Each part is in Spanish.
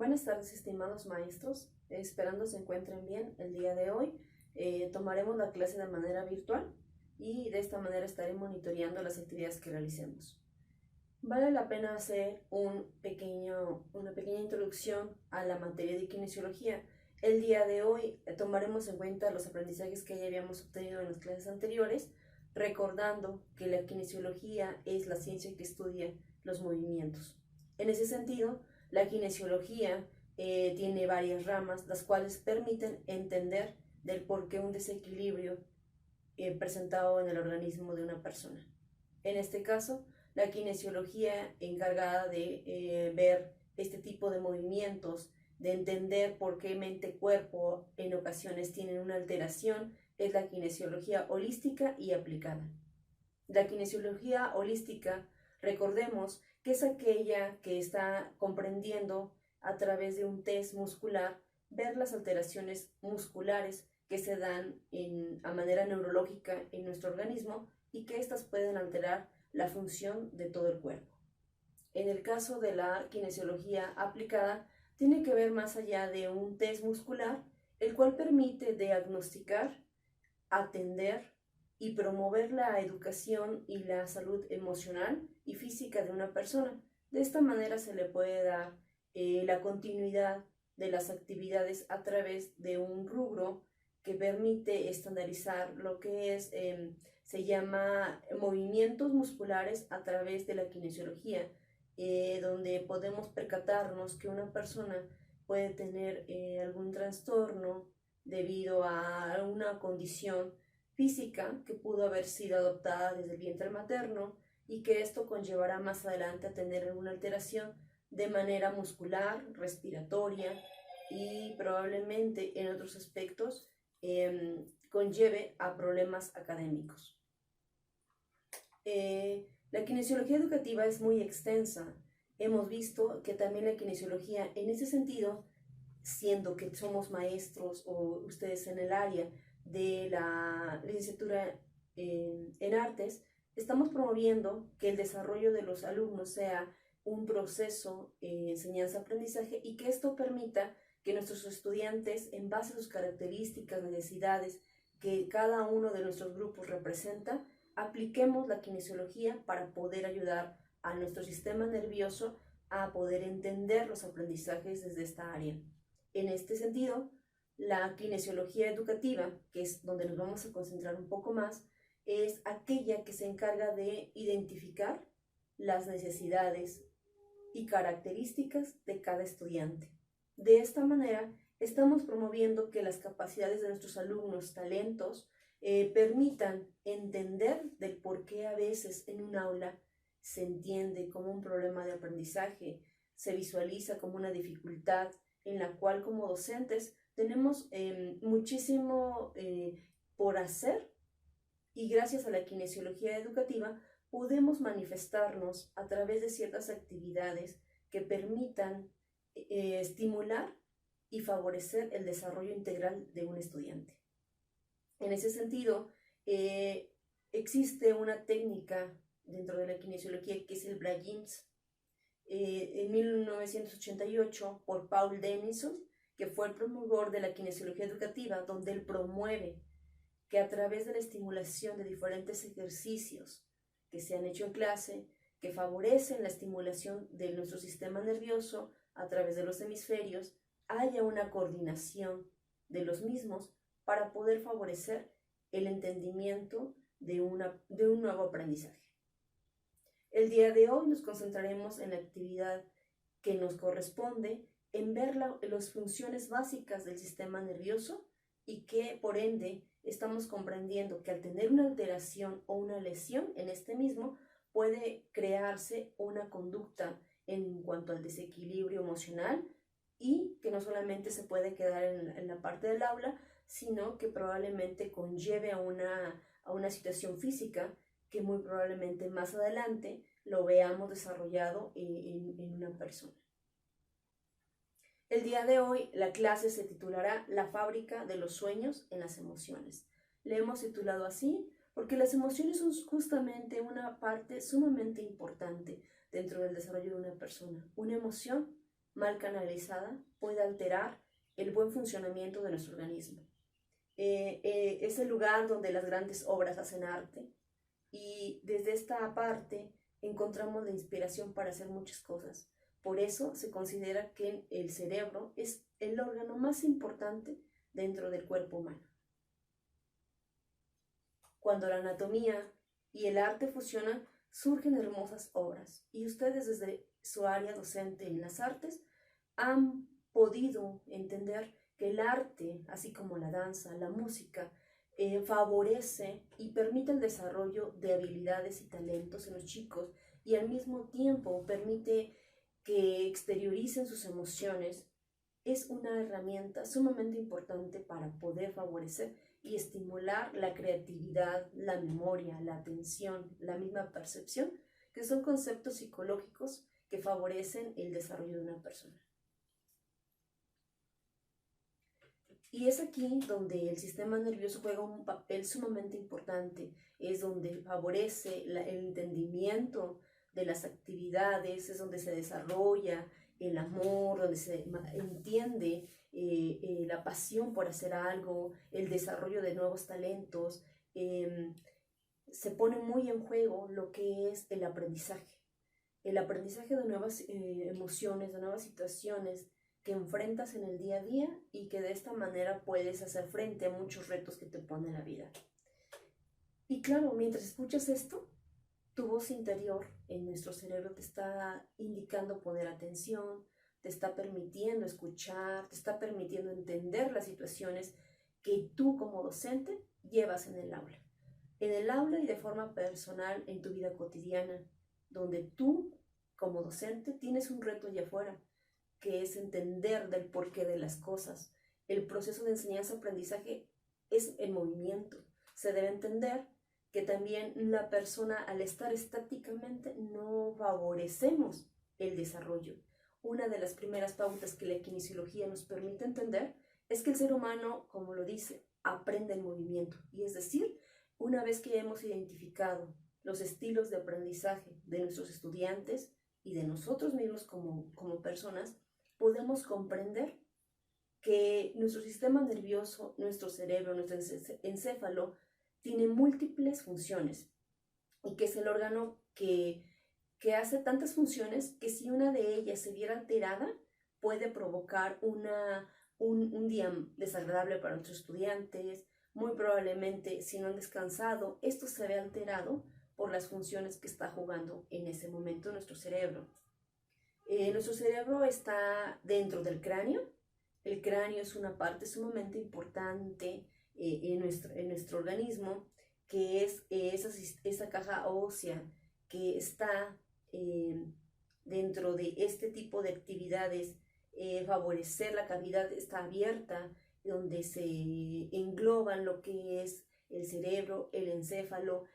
Buenas tardes, estimados maestros. Esperando se encuentren bien el día de hoy. Tomaremos la clase de manera virtual y de esta manera estaré monitoreando las actividades que realicemos. Vale la pena hacer una pequeña introducción a la materia de kinesiología. El día de hoy tomaremos en cuenta los aprendizajes que ya habíamos obtenido en las clases anteriores, recordando que la kinesiología es la ciencia que estudia los movimientos. En ese sentido, la kinesiología tiene varias ramas, las cuales permiten entender del por qué un desequilibrio presentado en el organismo de una persona. En este caso, la kinesiología encargada de ver este tipo de movimientos, de entender por qué mente-cuerpo en ocasiones tienen una alteración, es la kinesiología holística y aplicada. La kinesiología holística, recordemos que es aquella que está comprendiendo a través de un test muscular ver las alteraciones musculares que se dan a manera neurológica en nuestro organismo y que éstas pueden alterar la función de todo el cuerpo. En el caso de la kinesiología aplicada, tiene que ver más allá de un test muscular, el cual permite diagnosticar, atender y promover la educación y la salud emocional y física de una persona. De esta manera se le puede dar la continuidad de las actividades a través de un rubro que permite estandarizar lo que se llama movimientos musculares a través de la kinesiología, donde podemos percatarnos que una persona puede tener algún trastorno debido a una condición física que pudo haber sido adoptada desde el vientre materno y que esto conllevará más adelante a tener alguna alteración de manera muscular, respiratoria y probablemente en otros aspectos conlleve a problemas académicos. La kinesiología educativa es muy extensa. Hemos visto que también la kinesiología en ese sentido, siendo que somos maestros o ustedes en el área de la licenciatura en artes, estamos promoviendo que el desarrollo de los alumnos sea un proceso enseñanza-aprendizaje y que esto permita que nuestros estudiantes, en base a sus características, necesidades que cada uno de nuestros grupos representa, apliquemos la kinesiología para poder ayudar a nuestro sistema nervioso a poder entender los aprendizajes desde esta área. En este sentido, la kinesiología educativa, que es donde nos vamos a concentrar un poco más, es aquella que se encarga de identificar las necesidades y características de cada estudiante. De esta manera, estamos promoviendo que las capacidades de nuestros alumnos, talentos, permitan entender del por qué a veces en un aula se entiende como un problema de aprendizaje, se visualiza como una dificultad en la cual como docentes tenemos muchísimo por hacer y gracias a la kinesiología educativa podemos manifestarnos a través de ciertas actividades que permitan estimular y favorecer el desarrollo integral de un estudiante. En ese sentido, existe una técnica dentro de la kinesiología que es el Brajins, en 1988 por Paul Denison, que fue el promotor de la kinesiología educativa, donde él promueve que a través de la estimulación de diferentes ejercicios que se han hecho en clase, que favorecen la estimulación de nuestro sistema nervioso a través de los hemisferios, haya una coordinación de los mismos para poder favorecer el entendimiento de un nuevo aprendizaje. El día de hoy nos concentraremos en la actividad que nos corresponde en ver las funciones básicas del sistema nervioso y que por ende estamos comprendiendo que al tener una alteración o una lesión en este mismo puede crearse una conducta en cuanto al desequilibrio emocional y que no solamente se puede quedar en la parte del aula, sino que probablemente conlleve a una situación física que muy probablemente más adelante lo veamos desarrollado en una persona. El día de hoy la clase se titulará La fábrica de los sueños en las emociones. Le hemos titulado así porque las emociones son justamente una parte sumamente importante dentro del desarrollo de una persona. Una emoción mal canalizada, puede alterar el buen funcionamiento de nuestro organismo. Es el lugar donde las grandes obras hacen arte y desde esta parte encontramos la inspiración para hacer muchas cosas. Por eso se considera que el cerebro es el órgano más importante dentro del cuerpo humano. Cuando la anatomía y el arte fusionan, surgen hermosas obras y ustedes desde su área docente en las artes han podido entender que el arte, así como la danza, la música, favorece y permite el desarrollo de habilidades y talentos en los chicos y al mismo tiempo permite que exterioricen sus emociones. Es una herramienta sumamente importante para poder favorecer y estimular la creatividad, la memoria, la atención, la misma percepción, que son conceptos psicológicos que favorecen el desarrollo de una persona. Y es aquí donde el sistema nervioso juega un papel sumamente importante, es donde favorece el entendimiento de las actividades, es donde se desarrolla el amor, donde se entiende la pasión por hacer algo, el desarrollo de nuevos talentos. Se pone muy en juego lo que es el aprendizaje de nuevas emociones, de nuevas situaciones que enfrentas en el día a día y que de esta manera puedes hacer frente a muchos retos que te pone la vida. Y claro, mientras escuchas esto, tu voz interior en nuestro cerebro te está indicando poner atención, te está permitiendo escuchar, te está permitiendo entender las situaciones que tú como docente llevas en el aula. En el aula y de forma personal en tu vida cotidiana, donde tú como docente tienes un reto allá afuera, que es entender del porqué de las cosas. El proceso de enseñanza-aprendizaje es el movimiento. Se debe entender que también la persona al estar estáticamente no favorecemos el desarrollo. Una de las primeras pautas que la kinesiología nos permite entender es que el ser humano, como lo dice, aprende el movimiento. Y es decir, una vez que hemos identificado los estilos de aprendizaje de nuestros estudiantes y de nosotros mismos como personas, podemos comprender que nuestro sistema nervioso, nuestro cerebro, nuestro encéfalo, tiene múltiples funciones y que es el órgano que hace tantas funciones que si una de ellas se viera alterada, puede provocar un día desagradable para nuestros estudiantes. Muy probablemente, si no han descansado, esto se ve alterado por las funciones que está jugando en ese momento nuestro cerebro. Nuestro cerebro está dentro del cráneo. El cráneo es una parte sumamente importante en nuestro organismo, que es esa caja ósea que está dentro de este tipo de actividades. Favorecer la cavidad está abierta, donde se engloban lo que es el cerebro, el encéfalo,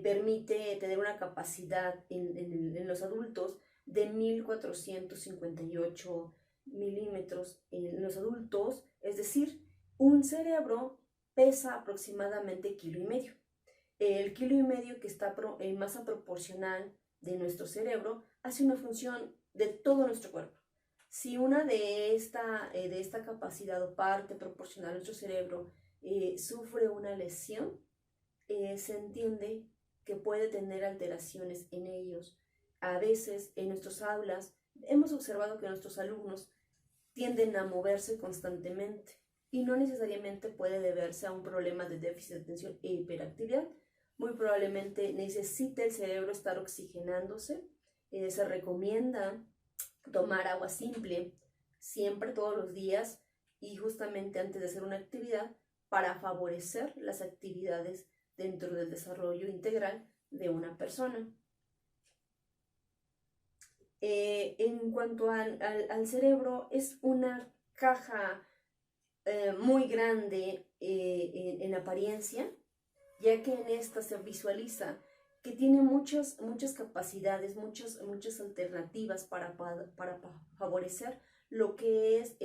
permite tener una capacidad en los adultos de 1458 milímetros en los adultos, es decir, un cerebro pesa aproximadamente 1,5 kilos. El 1,5 kilos que está en masa proporcional de nuestro cerebro hace una función de todo nuestro cuerpo. Si una de esta capacidad o parte proporcional a nuestro cerebro sufre una lesión, se entiende que puede tener alteraciones en ellos. A veces en nuestras aulas hemos observado que nuestros alumnos tienden a moverse constantemente y no necesariamente puede deberse a un problema de déficit de atención e hiperactividad. Muy probablemente necesita el cerebro estar oxigenándose. Se recomienda tomar agua simple siempre, todos los días y justamente antes de hacer una actividad para favorecer las actividades dentro del desarrollo integral de una persona. En cuanto al cerebro, es una caja muy grande en apariencia, ya que en esta se visualiza que tiene muchas capacidades, muchas alternativas para favorecer lo que es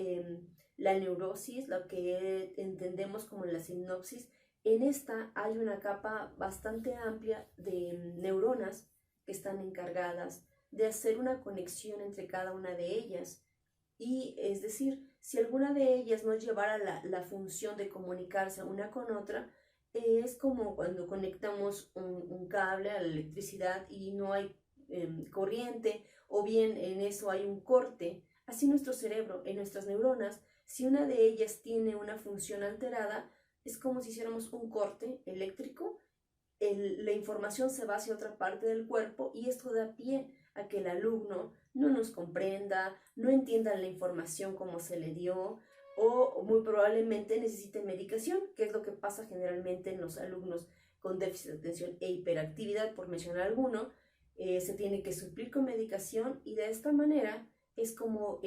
la neurosis, lo que entendemos como la sinapsis. En esta hay una capa bastante amplia de neuronas que están encargadas de hacer una conexión entre cada una de ellas Y es decir, si alguna de ellas no llevara la función de comunicarse una con otra, es como cuando conectamos un cable a la electricidad y no hay corriente, o bien en eso hay un corte. Así nuestro cerebro, en nuestras neuronas, si una de ellas tiene una función alterada, es como si hiciéramos un corte eléctrico, la información se va hacia otra parte del cuerpo y esto da pie a que el alumno no nos comprenda, no entienda la información como se le dio, o muy probablemente necesite medicación, que es lo que pasa generalmente en los alumnos con déficit de atención e hiperactividad, por mencionar alguno. Se tiene que suplir con medicación y de esta manera es como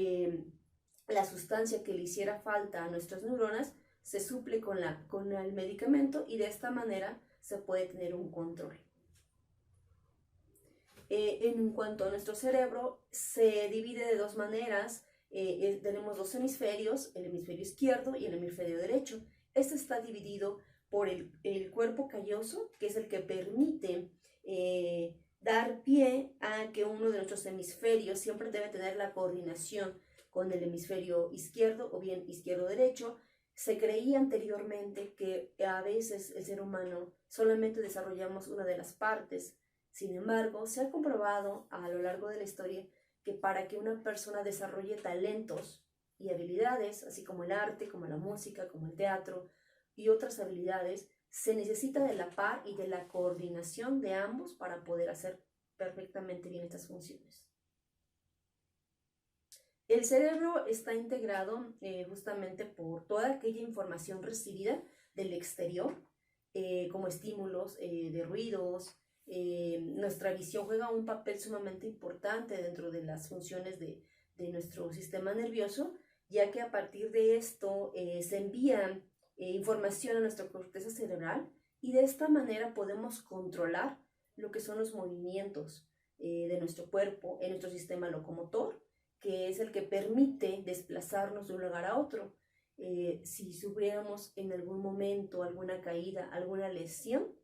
la sustancia que le hiciera falta a nuestras neuronas se suple con el medicamento y de esta manera se puede tener un control. En cuanto a nuestro cerebro, se divide de dos maneras. Tenemos dos hemisferios, el hemisferio izquierdo y el hemisferio derecho. Este está dividido por el cuerpo calloso, que es el que permite dar pie a que uno de nuestros hemisferios siempre debe tener la coordinación con el hemisferio izquierdo o bien izquierdo-derecho. Se creía anteriormente que a veces el ser humano solamente desarrollamos una de las partes. Sin embargo, se ha comprobado a lo largo de la historia que para que una persona desarrolle talentos y habilidades, así como el arte, como la música, como el teatro y otras habilidades, se necesita de la par y de la coordinación de ambos para poder hacer perfectamente bien estas funciones. El cerebro está integrado justamente por toda aquella información recibida del exterior, como estímulos de ruidos. Nuestra visión juega un papel sumamente importante dentro de las funciones de nuestro sistema nervioso, ya que a partir de esto se envía información a nuestra corteza cerebral y de esta manera podemos controlar lo que son los movimientos de nuestro cuerpo en nuestro sistema locomotor, que es el que permite desplazarnos de un lugar a otro. Si sufriéramos en algún momento alguna caída, alguna lesión,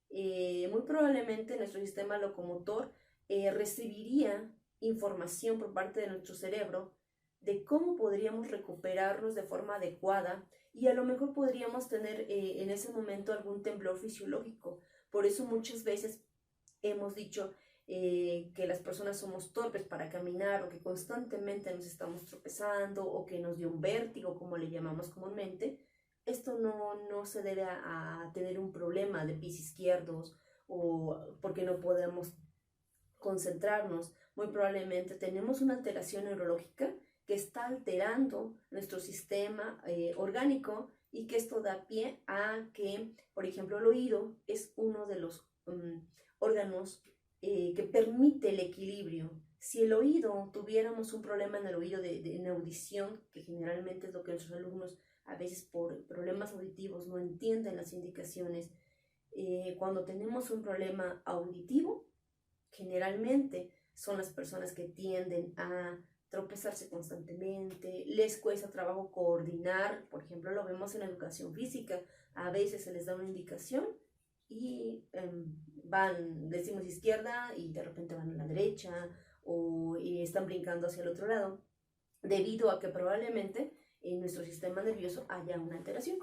muy probablemente nuestro sistema locomotor recibiría información por parte de nuestro cerebro de cómo podríamos recuperarnos de forma adecuada y a lo mejor podríamos tener en ese momento algún temblor fisiológico. Por eso muchas veces hemos dicho que las personas somos torpes para caminar o que constantemente nos estamos tropezando o que nos dio un vértigo, como le llamamos comúnmente. Esto no se debe a tener un problema de pies izquierdos o porque no podemos concentrarnos. Muy probablemente tenemos una alteración neurológica que está alterando nuestro sistema orgánico y que esto da pie a que, por ejemplo, el oído es uno de los órganos que permite el equilibrio. Si el oído, tuviéramos un problema en el oído en audición, que generalmente es lo que nuestros alumnos a veces por problemas auditivos no entienden las indicaciones, cuando tenemos un problema auditivo, generalmente son las personas que tienden a tropezarse constantemente, les cuesta trabajo coordinar, por ejemplo, lo vemos en educación física, a veces se les da una indicación y decimos izquierda y de repente van a la derecha o están brincando hacia el otro lado, debido a que probablemente en nuestro sistema nervioso haya una alteración.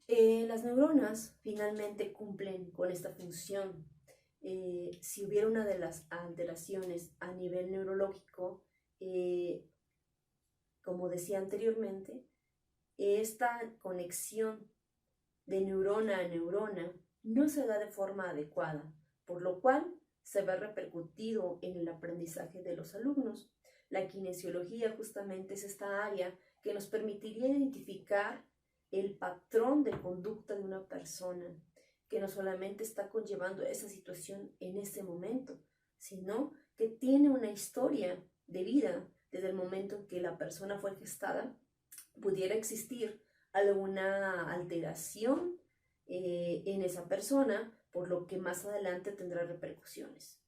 Las neuronas finalmente cumplen con esta función. Si hubiera una de las alteraciones a nivel neurológico, como decía anteriormente, esta conexión de neurona a neurona no se da de forma adecuada, por lo cual se ve repercutido en el aprendizaje de los alumnos. La kinesiología justamente es esta área que nos permitiría identificar el patrón de conducta de una persona, que no solamente está conllevando esa situación en ese momento, sino que tiene una historia de vida desde el momento en que la persona fue gestada. Pudiera existir alguna alteración en esa persona, por lo que más adelante tendrá repercusiones.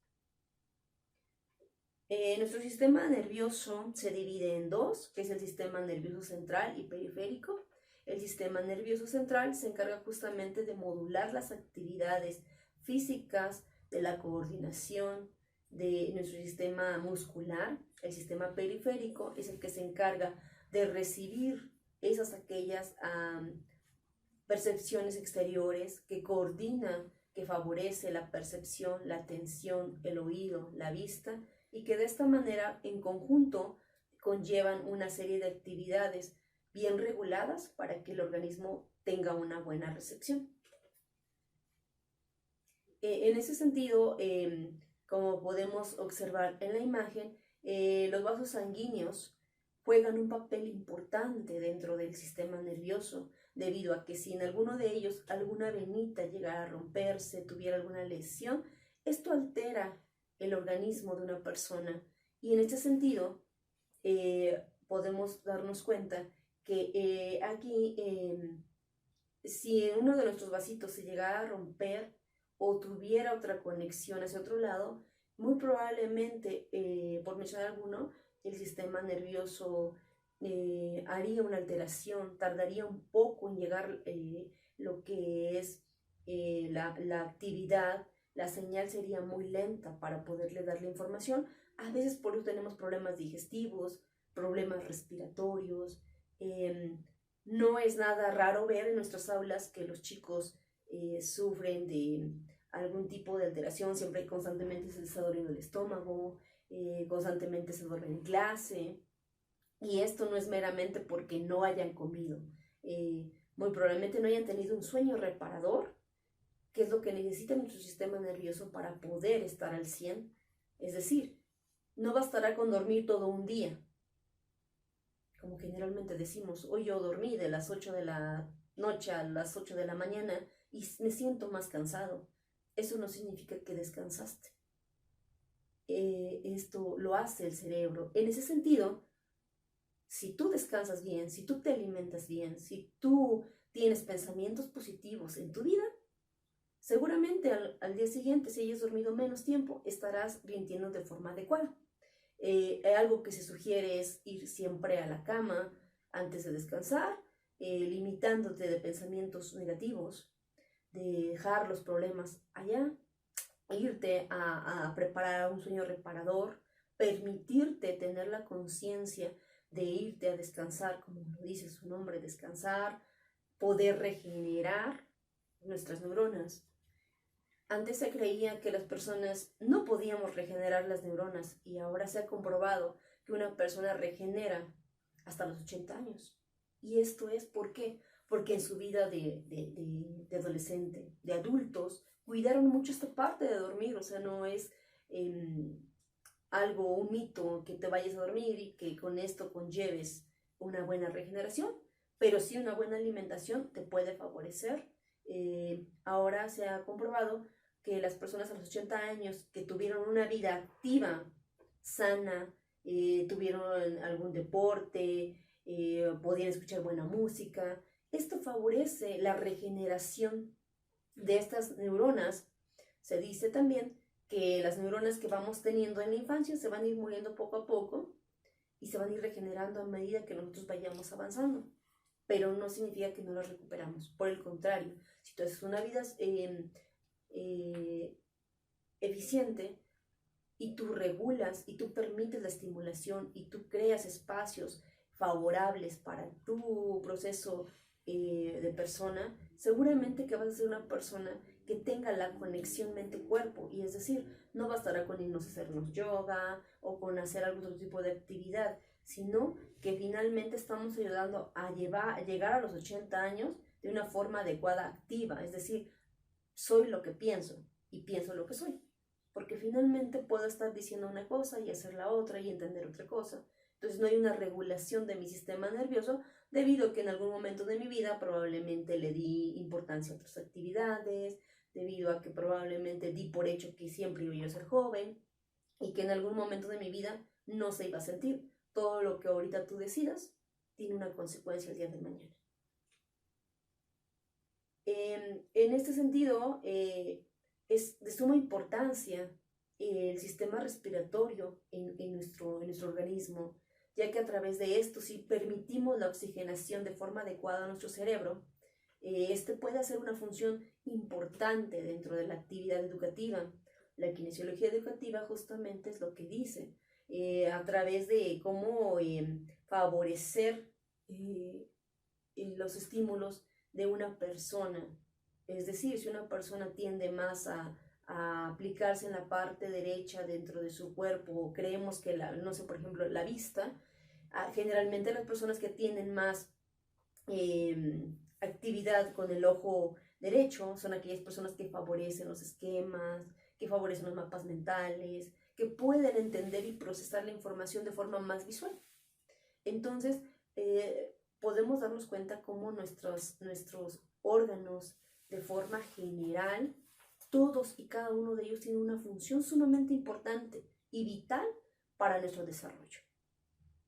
Nuestro sistema nervioso se divide en dos, que es el sistema nervioso central y periférico. El sistema nervioso central se encarga justamente de modular las actividades físicas, de la coordinación, de nuestro sistema muscular. El sistema periférico es el que se encarga de recibir aquellas percepciones exteriores, que coordina, que favorece la percepción, la atención, el oído, la vista, y que de esta manera en conjunto conllevan una serie de actividades bien reguladas para que el organismo tenga una buena recepción. En ese sentido, como podemos observar en la imagen, los vasos sanguíneos juegan un papel importante dentro del sistema nervioso, debido a que si en alguno de ellos alguna venita llegara a romperse, tuviera alguna lesión, esto altera el organismo de una persona. Y en este sentido, podemos darnos cuenta que aquí, si uno de nuestros vasitos se llegara a romper o tuviera otra conexión hacia otro lado, muy probablemente, por mencionar alguno, el sistema nervioso haría una alteración, tardaría un poco en llegar lo que es la actividad, la señal sería muy lenta para poderle dar la información. A veces por eso tenemos problemas digestivos, problemas respiratorios. No es nada raro ver en nuestras aulas que los chicos sufren de algún tipo de alteración, siempre constantemente se les está doliendo el estómago, constantemente se duermen en clase, y esto no es meramente porque no hayan comido, muy probablemente no hayan tenido un sueño reparador, que es lo que necesita nuestro sistema nervioso para poder estar al 100, es decir, no bastará con dormir todo un día, como generalmente decimos, hoy yo dormí de las 8 de la noche a las 8 de la mañana y me siento más cansado. Eso no significa que descansaste. Esto lo hace el cerebro. En ese sentido, si tú descansas bien, si tú te alimentas bien, si tú tienes pensamientos positivos en tu vida, seguramente al día siguiente, si hayas dormido menos tiempo, estarás rindiendo de forma adecuada. Algo que se sugiere es ir siempre a la cama antes de descansar, limitándote de pensamientos negativos, de dejar los problemas allá, irte a preparar un sueño reparador, permitirte tener la conciencia de irte a descansar, como lo dice su nombre, descansar, poder regenerar nuestras neuronas. Antes se creía que las personas no podíamos regenerar las neuronas y ahora se ha comprobado que una persona regenera hasta los 80 años. Y esto es ¿por qué? Porque en su vida de adolescente, de adultos, cuidaron mucho esta parte de dormir. O sea, no es algo, un mito que te vayas a dormir y que con esto conlleves una buena regeneración, pero sí una buena alimentación te puede favorecer. Ahora se ha comprobado que las personas a los 80 años que tuvieron una vida activa, sana, tuvieron algún deporte, podían escuchar buena música, esto favorece la regeneración de estas neuronas. Se dice también que las neuronas que vamos teniendo en la infancia se van a ir muriendo poco a poco y se van a ir regenerando a medida que nosotros vayamos avanzando, pero no significa que no las recuperamos. Por el contrario, si tú haces una vida eficiente y tú regulas y tú permites la estimulación y tú creas espacios favorables para tu proceso de persona, seguramente que vas a ser una persona que tenga la conexión mente-cuerpo, y es decir, no bastará con irnos a hacernos yoga o con hacer algún otro tipo de actividad, sino que finalmente estamos ayudando a llegar a los 80 años de una forma adecuada, activa, es decir, soy lo que pienso y pienso lo que soy, porque finalmente puedo estar diciendo una cosa y hacer la otra y entender otra cosa. Entonces no hay una regulación de mi sistema nervioso debido a que en algún momento de mi vida probablemente le di importancia a otras actividades, debido a que probablemente di por hecho que siempre iba a ser joven y que en algún momento de mi vida no se iba a sentir. Todo lo que ahorita tú decidas tiene una consecuencia el día de mañana. En este sentido, es de suma importancia el sistema respiratorio en nuestro organismo, ya que a través de esto, si permitimos la oxigenación de forma adecuada a nuestro cerebro, este puede hacer una función importante dentro de la actividad educativa. La kinesiología educativa justamente es lo que dice, a través de cómo favorecer los estímulos de una persona. Es decir, si una persona tiende más a aplicarse en la parte derecha dentro de su cuerpo, creemos que, no sé, por ejemplo, la vista, generalmente las personas que tienen más actividad con el ojo derecho son aquellas personas que favorecen los esquemas, que favorecen los mapas mentales, que pueden entender y procesar la información de forma más visual. Entonces, podemos darnos cuenta cómo nuestros órganos, de forma general, todos y cada uno de ellos tienen una función sumamente importante y vital para nuestro desarrollo.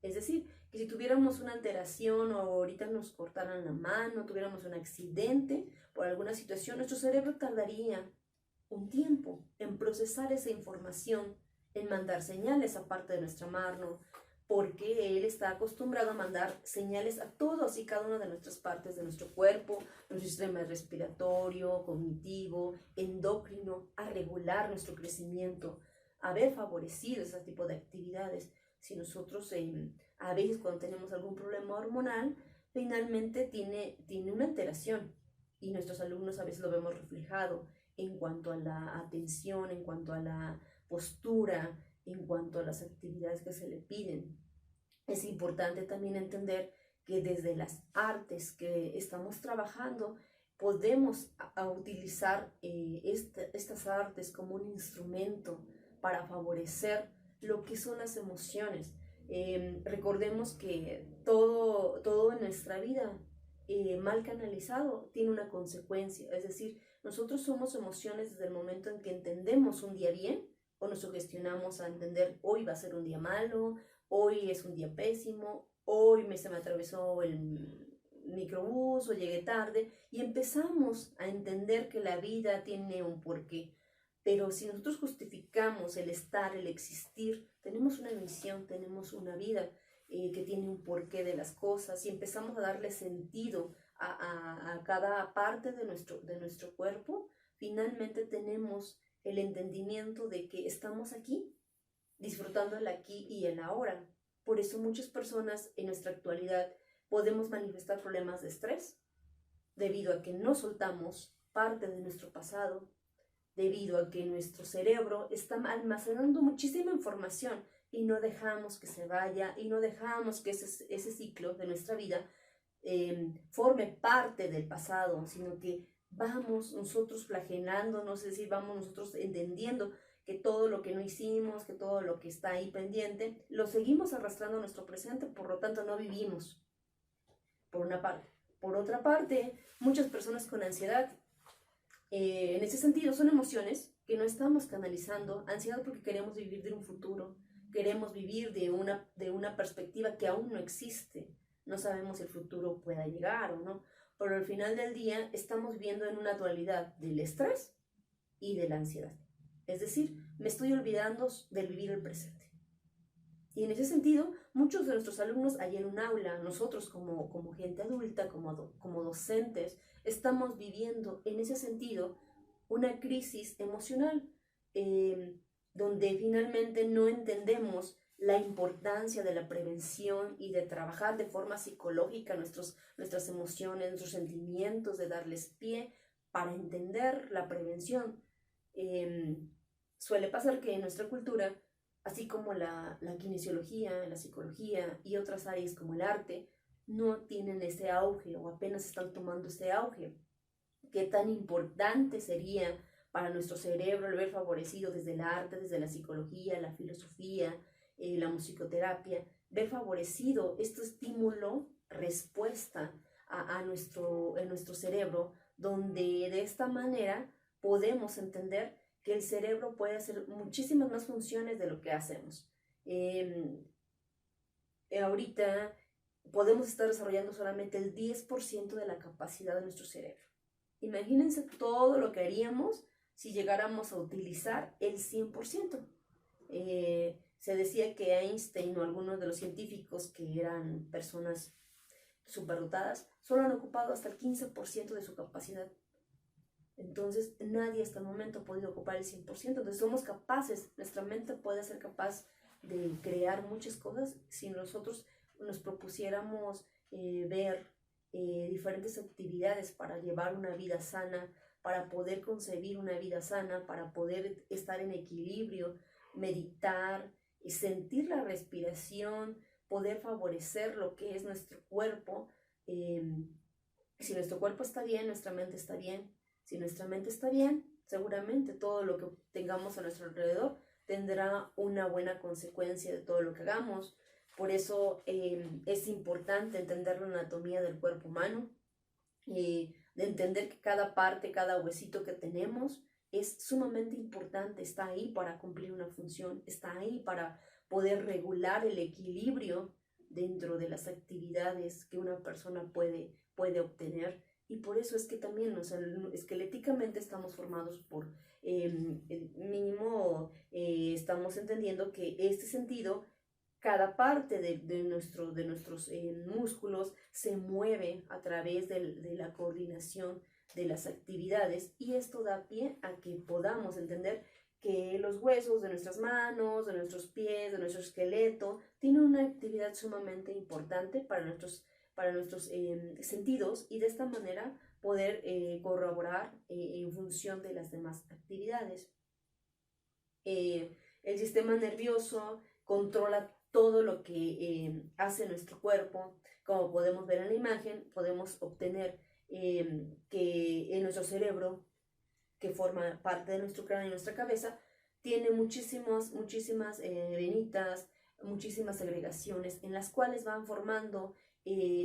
Es decir, que si tuviéramos una alteración o ahorita nos cortaran la mano, tuviéramos un accidente por alguna situación, nuestro cerebro tardaría un tiempo en procesar esa información, en mandar señales aparte de nuestra mano, porque él está acostumbrado a mandar señales a todos y cada una de nuestras partes de nuestro cuerpo, nuestro sistema respiratorio, cognitivo, endocrino, a regular nuestro crecimiento, a ver favorecido ese tipo de actividades. Si nosotros a veces cuando tenemos algún problema hormonal, finalmente tiene una alteración y nuestros alumnos a veces lo vemos reflejado en cuanto a la atención, en cuanto a la postura, en cuanto a las actividades que se le piden. Es importante también entender que desde las artes que estamos trabajando podemos utilizar estas artes como un instrumento para favorecer lo que son las emociones. Recordemos que todo en nuestra vida mal canalizado tiene una consecuencia, es decir, nosotros somos emociones desde el momento en que entendemos un día bien o nos sugestionamos a entender hoy va a ser un día malo, hoy es un día pésimo, hoy se me atravesó el microbús o llegué tarde y empezamos a entender que la vida tiene un porqué. Pero si nosotros justificamos el estar, el existir, tenemos una misión, tenemos una vida que tiene un porqué de las cosas y empezamos a darle sentido a cada parte de nuestro cuerpo, finalmente tenemos el entendimiento de que estamos aquí, disfrutando el aquí y el ahora. Por eso muchas personas en nuestra actualidad podemos manifestar problemas de estrés, debido a que no soltamos parte de nuestro pasado, debido a que nuestro cerebro está almacenando muchísima información y no dejamos que se vaya y no dejamos que ese ciclo de nuestra vida forme parte del pasado, sino que vamos nosotros flagelándonos, es decir, vamos nosotros entendiendo que todo lo que no hicimos, que todo lo que está ahí pendiente, lo seguimos arrastrando a nuestro presente, por lo tanto no vivimos, por una parte. Por otra parte, muchas personas con ansiedad, en ese sentido, son emociones que no estamos canalizando. Ansiedad porque queremos vivir de un futuro, queremos vivir de una perspectiva que aún no existe. No sabemos si el futuro pueda llegar o no, pero al final del día estamos viviendo en una dualidad del estrés y de la ansiedad. Es decir, me estoy olvidando de vivir el presente. Y en ese sentido, muchos de nuestros alumnos allá en un aula, nosotros como gente adulta, como docentes, estamos viviendo en ese sentido una crisis emocional, donde finalmente no entendemos la importancia de la prevención y de trabajar de forma psicológica nuestras emociones, nuestros sentimientos, de darles pie para entender la prevención. Suele pasar que en nuestra cultura, así como la kinesiología, la psicología y otras áreas como el arte, no tienen ese auge o apenas están tomando ese auge. ¿Qué tan importante sería para nuestro cerebro el ver favorecido desde el arte, desde la psicología, la filosofía, la musicoterapia, ver favorecido este estímulo, respuesta en nuestro cerebro, donde de esta manera podemos entender que el cerebro puede hacer muchísimas más funciones de lo que hacemos. Ahorita podemos estar desarrollando solamente el 10% de la capacidad de nuestro cerebro. Imagínense todo lo que haríamos si llegáramos a utilizar el 100%. Se decía que Einstein o algunos de los científicos que eran personas superdotadas solo han ocupado hasta el 15% de su capacidad. Entonces, nadie hasta el momento ha podido ocupar el 100%. Entonces, somos capaces, nuestra mente puede ser capaz de crear muchas cosas si nosotros nos propusiéramos ver diferentes actividades para llevar una vida sana, para poder concebir una vida sana, para poder estar en equilibrio, meditar, sentir la respiración, poder favorecer lo que es nuestro cuerpo. Si nuestro cuerpo está bien, nuestra mente está bien. Si nuestra mente está bien, seguramente todo lo que tengamos a nuestro alrededor tendrá una buena consecuencia de todo lo que hagamos. Por eso es importante entender la anatomía del cuerpo humano, de entender que cada parte, cada huesito que tenemos es sumamente importante, está ahí para cumplir una función, está ahí para poder regular el equilibrio dentro de las actividades que una persona puede obtener. Y por eso es que también, o sea, esqueléticamente estamos formados por mínimo, estamos entendiendo que este sentido, cada parte de nuestros músculos se mueve a través de la coordinación de las actividades, y esto da pie a que podamos entender que los huesos de nuestras manos, de nuestros pies, de nuestro esqueleto, tienen una actividad sumamente importante para nuestros sentidos, y de esta manera poder corroborar en función de las demás actividades. El sistema nervioso controla todo lo que hace nuestro cuerpo. Como podemos ver en la imagen, podemos obtener que en nuestro cerebro, que forma parte de nuestro cráneo y nuestra cabeza, tiene muchísimas venitas, muchísimas segregaciones en las cuales van formando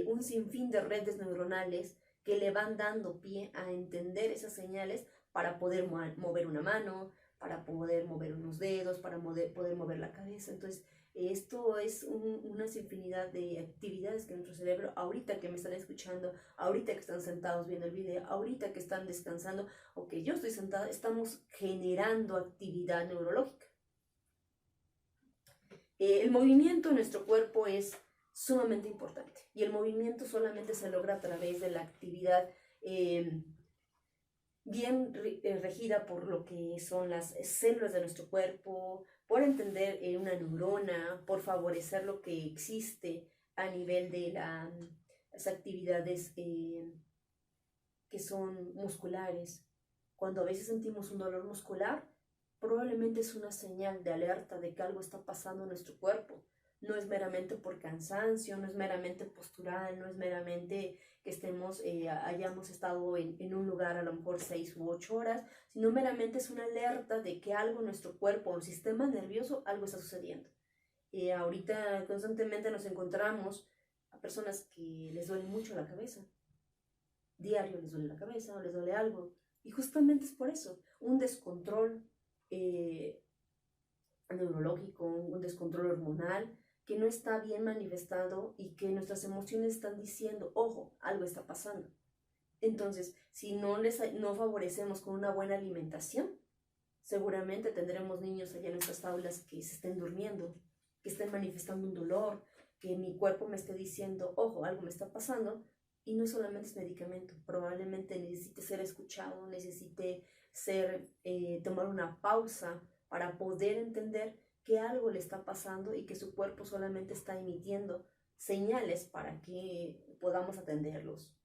un sinfín de redes neuronales que le van dando pie a entender esas señales para poder mover una mano, para poder mover unos dedos, para poder mover la cabeza. Entonces, esto es una infinidad de actividades que nuestro cerebro, ahorita que me están escuchando, ahorita que están sentados viendo el video, ahorita que están descansando, o que yo estoy sentada, estamos generando actividad neurológica. El movimiento en nuestro cuerpo es sumamente importante, y el movimiento solamente se logra a través de la actividad bien regida por lo que son las células de nuestro cuerpo, por entender una neurona, por favorecer lo que existe a nivel de las actividades que son musculares. Cuando a veces sentimos un dolor muscular, probablemente es una señal de alerta de que algo está pasando en nuestro cuerpo. No es meramente por cansancio, no es meramente postural, no es meramente que hayamos estado en un lugar a lo mejor 6 u 8 horas, sino meramente es una alerta de que algo en nuestro cuerpo, el sistema nervioso, algo está sucediendo. Ahorita constantemente nos encontramos a personas que les duele mucho la cabeza. Diario les duele la cabeza o les duele algo. Y justamente es por eso, un descontrol neurológico, un descontrol hormonal, que no está bien manifestado y que nuestras emociones están diciendo, ojo, algo está pasando. Entonces, si no favorecemos con una buena alimentación, seguramente tendremos niños allá en nuestras aulas que se estén durmiendo, que estén manifestando un dolor, que mi cuerpo me esté diciendo, ojo, algo me está pasando, y no solamente es medicamento, probablemente necesite ser escuchado, necesite tomar una pausa para poder entender que algo le está pasando y que su cuerpo solamente está emitiendo señales para que podamos atenderlos.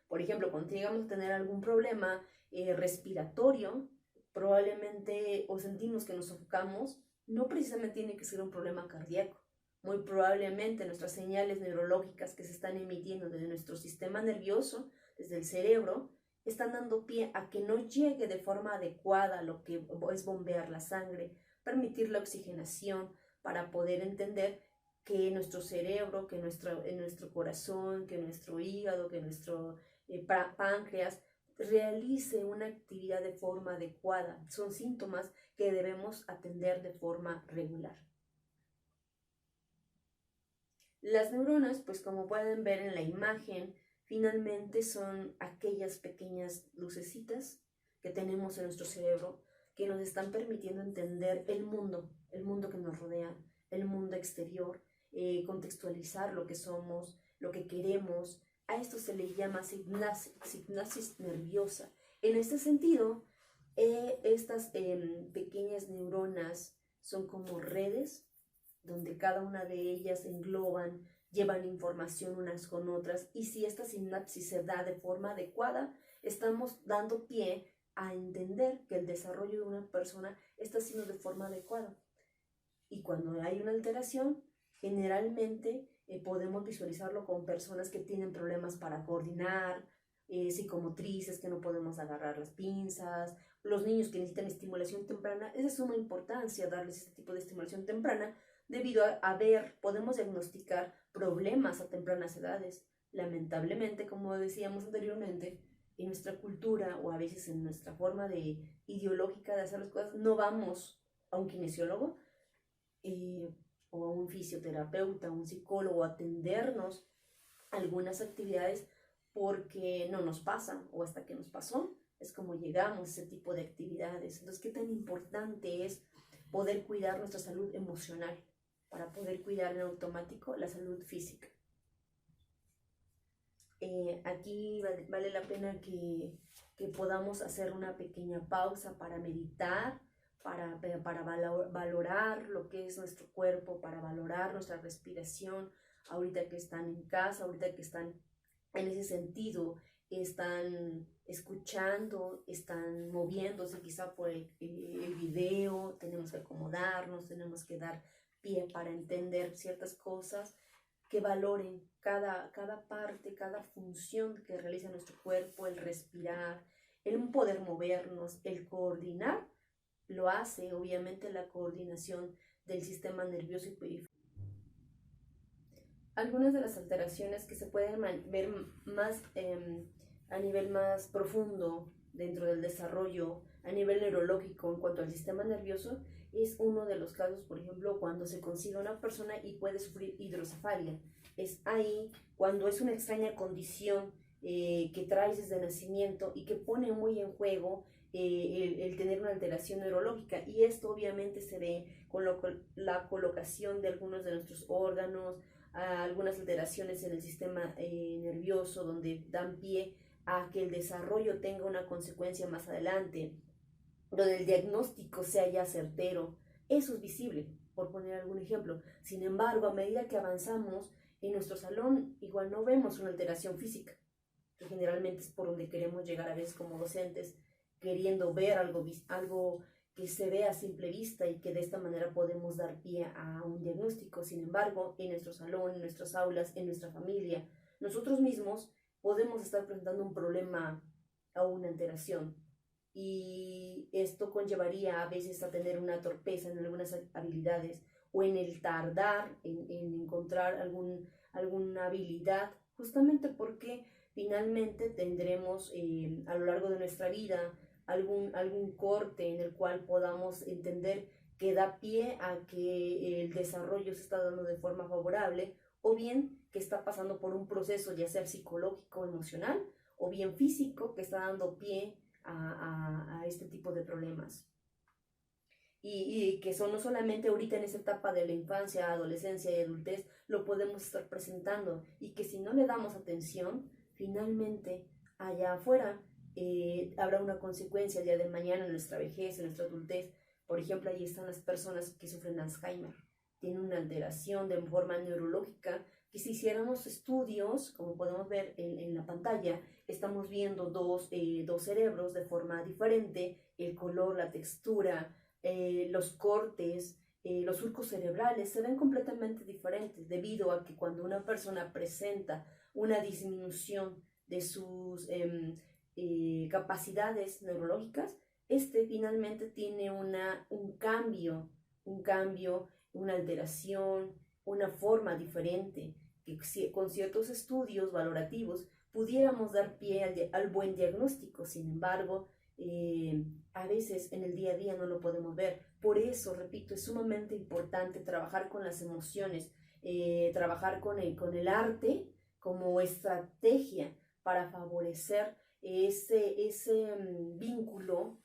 Por ejemplo, cuando llegamos a tener algún problema respiratorio, probablemente o sentimos que nos sofocamos, no precisamente tiene que ser un problema cardíaco. Muy probablemente nuestras señales neurológicas que se están emitiendo desde nuestro sistema nervioso, desde el cerebro, están dando pie a que no llegue de forma adecuada lo que es bombear la sangre, permitir la oxigenación, para poder entender que nuestro cerebro, que nuestro corazón, que nuestro hígado, que nuestro páncreas realice una actividad de forma adecuada. Son síntomas que debemos atender de forma regular. Las neuronas, pues como pueden ver en la imagen, finalmente son aquellas pequeñas lucecitas que tenemos en nuestro cerebro que nos están permitiendo entender el mundo que nos rodea, el mundo exterior, contextualizar lo que somos, lo que queremos. A esto se le llama sinapsis nerviosa. En este sentido, estas pequeñas neuronas son como redes donde cada una de ellas engloban, llevan información unas con otras, y si esta sinapsis se da de forma adecuada, estamos dando pie a entender que el desarrollo de una persona está siendo de forma adecuada. Y cuando hay una alteración, generalmente podemos visualizarlo con personas que tienen problemas para coordinar, psicomotrices, que no podemos agarrar las pinzas, los niños que necesitan estimulación temprana. Es de suma importancia darles este tipo de estimulación temprana, debido a podemos diagnosticar problemas a tempranas edades. Lamentablemente, como decíamos anteriormente, en nuestra cultura o a veces en nuestra forma ideológica de hacer las cosas, no vamos a un kinesiólogo o a un fisioterapeuta, a un psicólogo, a atendernos algunas actividades porque no nos pasan o hasta que nos pasó, es como llegamos a ese tipo de actividades. Entonces, ¿qué tan importante es poder cuidar nuestra salud emocional para poder cuidar en automático la salud física? Aquí vale la pena que podamos hacer una pequeña pausa para meditar, para valorar lo que es nuestro cuerpo, para valorar nuestra respiración, ahorita que están en casa, ahorita que están en ese sentido, están escuchando, están moviéndose quizá por el video, tenemos que acomodarnos, tenemos que dar pie para entender ciertas cosas, que valoren cada parte, cada función que realiza nuestro cuerpo, el respirar, el poder movernos, el coordinar, lo hace obviamente la coordinación del sistema nervioso y periférico. Algunas de las alteraciones que se pueden ver más a nivel más profundo dentro del desarrollo, a nivel neurológico en cuanto al sistema nervioso, es uno de los casos, por ejemplo, cuando se consigue una persona y puede sufrir hidrocefalia. Es ahí cuando es una extraña condición que traes desde nacimiento y que pone muy en juego el tener una alteración neurológica. Y esto obviamente se ve con la colocación de algunos de nuestros órganos, algunas alteraciones en el sistema nervioso, donde dan pie a que el desarrollo tenga una consecuencia más adelante, donde el diagnóstico sea ya certero. Eso es visible, por poner algún ejemplo. Sin embargo, a medida que avanzamos en nuestro salón, igual no vemos una alteración física, que generalmente es por donde queremos llegar a veces como docentes, queriendo ver algo que se vea a simple vista y que de esta manera podemos dar pie a un diagnóstico. Sin embargo, en nuestro salón, en nuestras aulas, en nuestra familia, nosotros mismos podemos estar presentando un problema o una alteración, y esto conllevaría a veces a tener una torpeza en algunas habilidades o en el tardar en encontrar alguna habilidad, justamente porque finalmente tendremos a lo largo de nuestra vida algún corte en el cual podamos entender que da pie a que el desarrollo se está dando de forma favorable, o bien que está pasando por un proceso ya sea psicológico, emocional, o bien físico, que está dando pie a este tipo de problemas. Y que son no solamente ahorita en esa etapa de la infancia, adolescencia y adultez, lo podemos estar presentando, y que si no le damos atención, finalmente allá afuera habrá una consecuencia el día de mañana en nuestra vejez, en nuestra adultez. Por ejemplo, ahí están las personas que sufren Alzheimer, tienen una alteración de forma neurológica, que si hiciéramos estudios, como podemos ver en la pantalla, estamos viendo dos cerebros de forma diferente, el color, la textura, los cortes, los surcos cerebrales se ven completamente diferentes, debido a que cuando una persona presenta una disminución de sus capacidades neurológicas, finalmente tiene un cambio, una alteración, una forma diferente, que con ciertos estudios valorativos pudiéramos dar pie al buen diagnóstico. Sin embargo, a veces en el día a día no lo podemos ver. Por eso, repito, es sumamente importante trabajar con las emociones, trabajar con el arte como estrategia para favorecer ese vínculo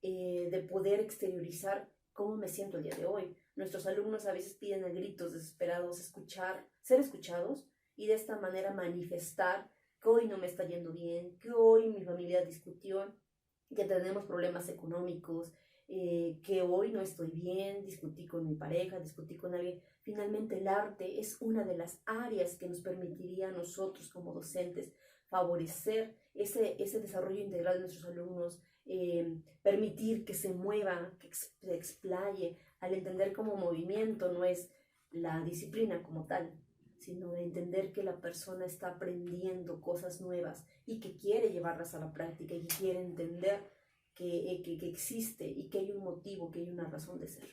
de poder exteriorizar cómo me siento el día de hoy. Nuestros alumnos a veces piden a gritos desesperados ser escuchados, y de esta manera manifestar que hoy no me está yendo bien, que hoy mi familia discutió, que tenemos problemas económicos, que hoy no estoy bien, discutí con mi pareja, discutí con alguien. Finalmente el arte es una de las áreas que nos permitiría a nosotros como docentes favorecer ese desarrollo integral de nuestros alumnos, permitir que se mueva, que se explaye, al entender como movimiento no es la disciplina como tal, sino de entender que la persona está aprendiendo cosas nuevas y que quiere llevarlas a la práctica y que quiere entender que existe y que hay un motivo, que hay una razón de ser.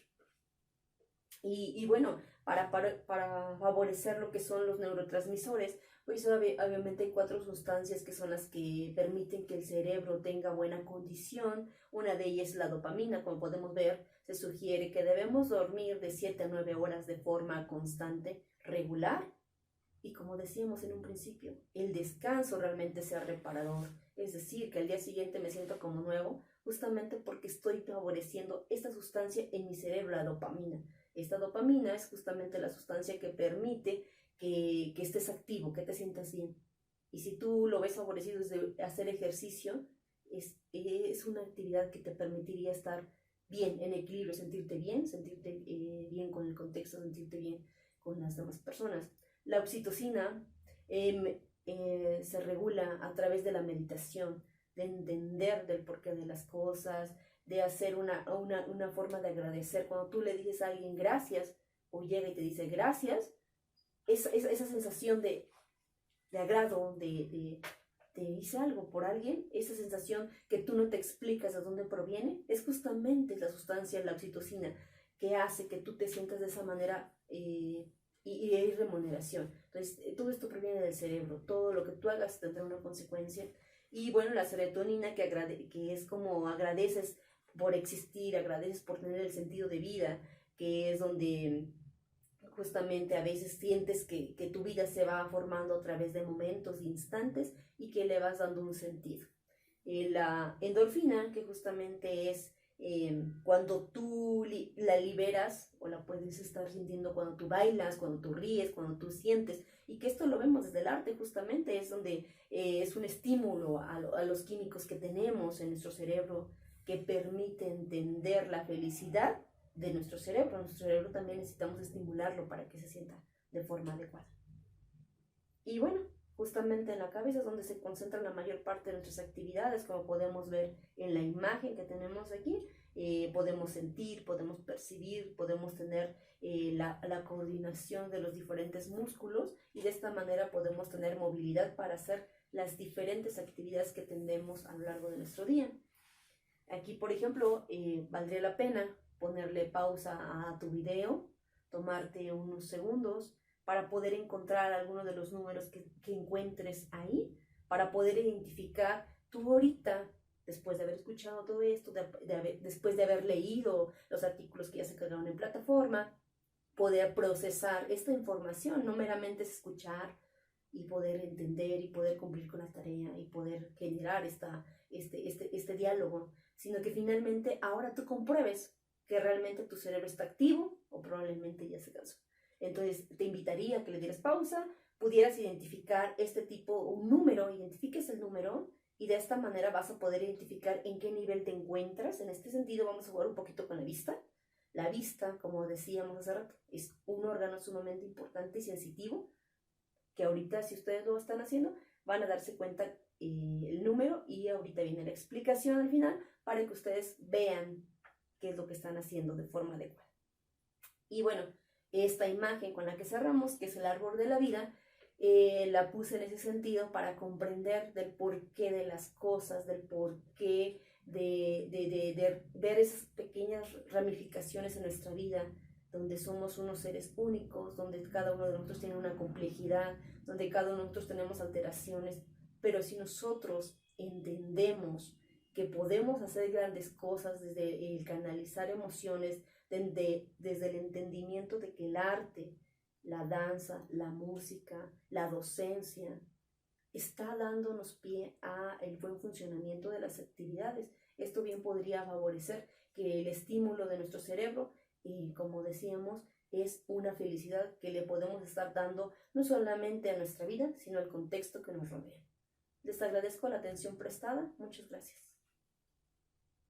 Y bueno, para favorecer lo que son los neurotransmisores, pues obviamente hay 4 sustancias que son las que permiten que el cerebro tenga buena condición. Una de ellas es la dopamina. Como podemos ver, se sugiere que debemos dormir de 7 a 9 horas de forma constante, regular. Y como decíamos en un principio, el descanso realmente sea reparador. Es decir, que al día siguiente me siento como nuevo, justamente porque estoy favoreciendo esta sustancia en mi cerebro, la dopamina. Esta dopamina es justamente la sustancia que permite que estés activo, que te sientas bien. Y si tú lo ves favorecido desde hacer ejercicio, es una actividad que te permitiría estar bien, en equilibrio, sentirte bien con el contexto, sentirte bien con las demás personas. La oxitocina se regula a través de la meditación, de entender del porqué de las cosas, de hacer una forma de agradecer. Cuando tú le dices a alguien gracias, o llega y te dice gracias, esa sensación de agrado, te hice algo por alguien, esa sensación que tú no te explicas de dónde proviene, es justamente la sustancia, la oxitocina, que hace que tú te sientas de esa manera y hay remuneración. Entonces, todo esto proviene del cerebro, todo lo que tú hagas tendrá una consecuencia. Y bueno, la serotonina, que es como agradeces por existir, agradeces por tener el sentido de vida, que es donde justamente a veces sientes que tu vida se va formando a través de momentos, instantes, y que le vas dando un sentido. La endorfina, que justamente es cuando tú la liberas, o la puedes estar sintiendo cuando tú bailas, cuando tú ríes, cuando tú sientes, y que esto lo vemos desde el arte justamente, es donde es un estímulo a los químicos que tenemos en nuestro cerebro que permite entender la felicidad de nuestro cerebro. Nuestro cerebro también necesitamos estimularlo para que se sienta de forma adecuada. Y bueno, justamente en la cabeza es donde se concentra la mayor parte de nuestras actividades, como podemos ver en la imagen que tenemos aquí. Podemos sentir, podemos percibir, podemos tener la coordinación de los diferentes músculos, y de esta manera podemos tener movilidad para hacer las diferentes actividades que tenemos a lo largo de nuestro día. Aquí, por ejemplo, valdría la pena ponerle pausa a tu video, tomarte unos segundos para poder encontrar alguno de los números que encuentres ahí, para poder identificar tú ahorita, después de haber escuchado todo esto, después de haber leído los artículos que ya se cargaron en plataforma, poder procesar esta información. No meramente es escuchar y poder entender y poder cumplir con la tarea y poder generar este diálogo, sino que finalmente ahora tú compruebes que realmente tu cerebro está activo o probablemente ya se cansó. Entonces te invitaría a que le dieras pausa, pudieras identificar un número, identifiques el número, y de esta manera vas a poder identificar en qué nivel te encuentras. En este sentido vamos a jugar un poquito con la vista. La vista, como decíamos hace rato, es un órgano sumamente importante y sensitivo, que ahorita, si ustedes lo están haciendo, van a darse cuenta el número, y ahorita viene la explicación al final para que ustedes vean qué es lo que están haciendo de forma adecuada. Y bueno, esta imagen con la que cerramos, que es el árbol de la vida, la puse en ese sentido para comprender del porqué de las cosas, del porqué de ver esas pequeñas ramificaciones en nuestra vida, donde somos unos seres únicos, donde cada uno de nosotros tiene una complejidad, donde cada uno de nosotros tenemos alteraciones, pero si nosotros entendemos que podemos hacer grandes cosas desde el canalizar emociones, desde el entendimiento de que el arte, la danza, la música, la docencia, está dándonos pie a el buen funcionamiento de las actividades. Esto bien podría favorecer que el estímulo de nuestro cerebro, y como decíamos, es una felicidad que le podemos estar dando no solamente a nuestra vida, sino al contexto que nos rodea. Les agradezco la atención prestada. Muchas gracias.